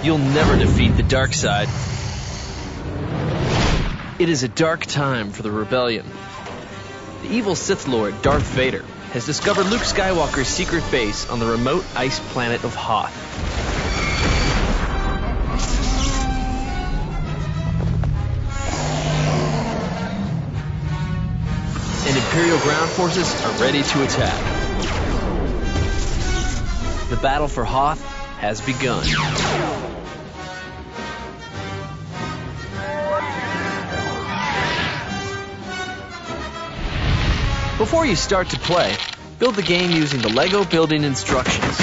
You'll never defeat the dark side. It is a dark time for the rebellion. The evil Sith Lord, Darth Vader, has discovered Luke Skywalker's secret base on the remote ice planet of Hoth. And Imperial ground forces are ready to attack. The battle for Hoth has begun. Before you start to play, build the game using the LEGO building instructions.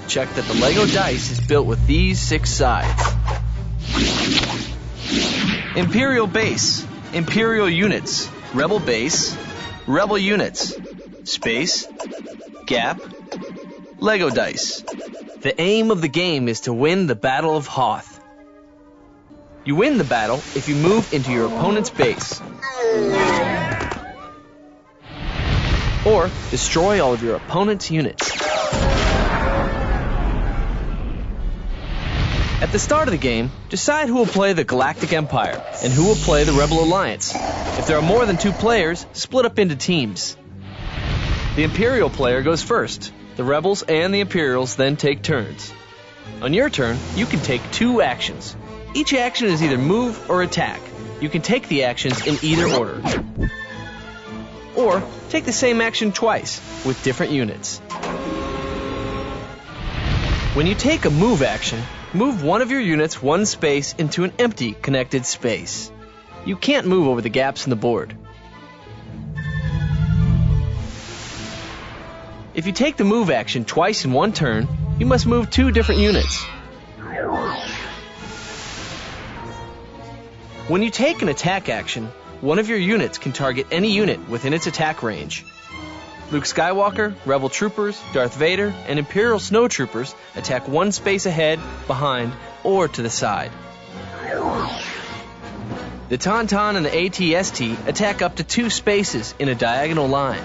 Check that the LEGO dice is built with these 6 sides. Imperial base, Imperial units, Rebel base, Rebel units, space, gap, LEGO dice. The aim of the game is to win the Battle of Hoth. You win the battle if you move into your opponent's base, or destroy all of your opponent's units. At the start of the game, decide who will play the Galactic Empire and who will play the Rebel Alliance. If there are more than 2 players, split up into teams. The Imperial player goes first. The Rebels and the Imperials then take turns. On your turn, you can take 2 actions. Each action is either move or attack. You can take the actions in either order. Or take the same action twice with different units. When you take a move action, move one of your units 1 space into an empty connected space. You can't move over the gaps in the board. If you take the move action twice in 1 turn, you must move 2 different units. When you take an attack action, one of your units can target any unit within its attack range. Luke Skywalker, Rebel troopers, Darth Vader, and Imperial snowtroopers attack 1 space ahead, behind, or to the side. The Tauntaun and the AT-ST attack up to 2 spaces in a diagonal line.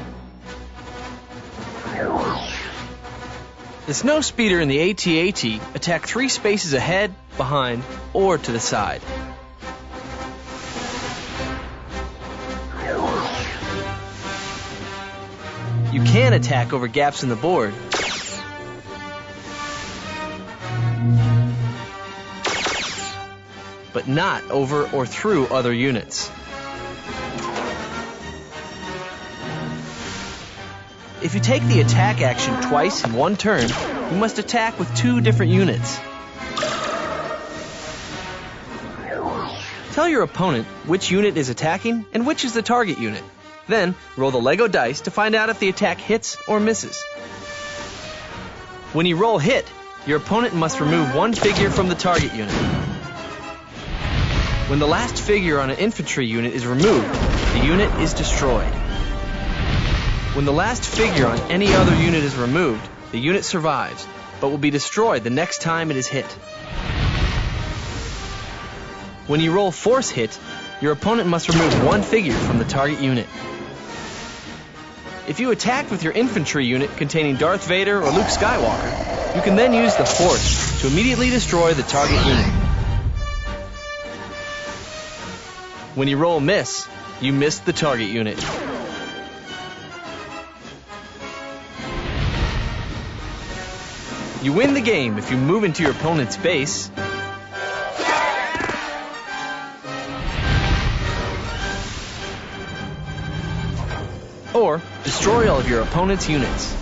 The Snowspeeder and the AT-AT attack 3 spaces ahead, behind, or to the side. You can attack over gaps in the board, but not over or through other units. If you take the attack action twice in 1 turn, you must attack with 2 different units. Tell your opponent which unit is attacking and which is the target unit. Then, roll the LEGO dice to find out if the attack hits or misses. When you roll hit, your opponent must remove 1 figure from the target unit. When the last figure on an infantry unit is removed, the unit is destroyed. When the last figure on any other unit is removed, the unit survives, but will be destroyed the next time it is hit. When you roll force hit, your opponent must remove 1 figure from the target unit. If you attack with your infantry unit containing Darth Vader or Luke Skywalker, you can then use the Force to immediately destroy the target unit. When you roll miss, you miss the target unit. You win the game if you move into your opponent's base, or destroy all of your opponent's units.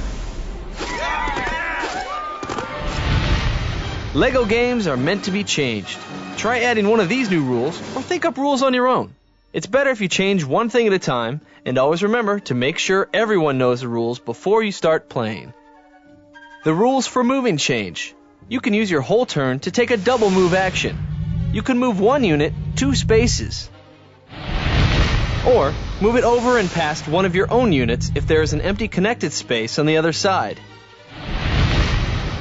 LEGO games are meant to be changed. Try adding one of these new rules, or think up rules on your own. It's better if you change one thing at a time, and always remember to make sure everyone knows the rules before you start playing. The rules for moving change. You can use your whole turn to take a double move action. You can move 1 unit 2 spaces. Or move it over and past one of your own units if there is an empty connected space on the other side.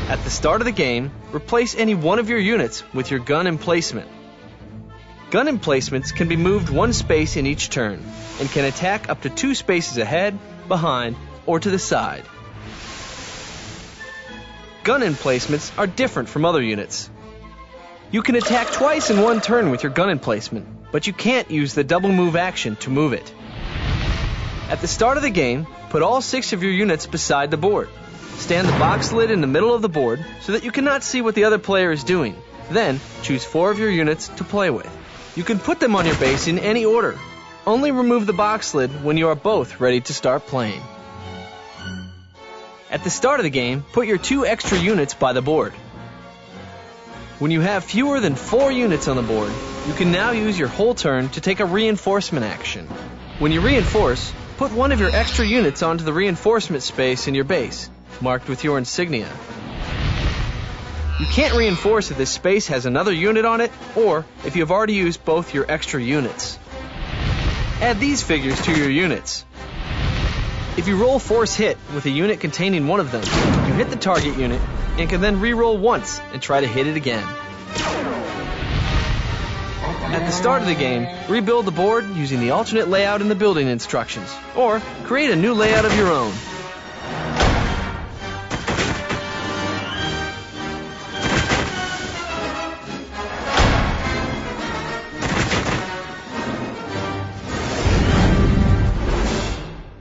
At the start of the game, replace any one of your units with your gun emplacement. Gun emplacements can be moved 1 space in each turn and can attack up to 2 spaces ahead, behind, or to the side. Gun emplacements are different from other units. You can attack twice in one turn with your gun emplacement, but you can't use the double move action to move it. At the start of the game, put all 6 of your units beside the board. Stand the box lid in the middle of the board so that you cannot see what the other player is doing. Then, choose 4 of your units to play with. You can put them on your base in any order. Only remove the box lid when you are both ready to start playing. At the start of the game, put your 2 extra units by the board. When you have fewer than 4 units on the board, you can now use your whole turn to take a reinforcement action. When you reinforce, put 1 of your extra units onto the reinforcement space in your base, marked with your insignia. You can't reinforce if this space has another unit on it, or if you have already used both your extra units. Add these figures to your units. If you roll force hit with a unit containing one of them, you hit the target unit and can then re-roll once and try to hit it again. At the start of the game, rebuild the board using the alternate layout in the building instructions, or create a new layout of your own.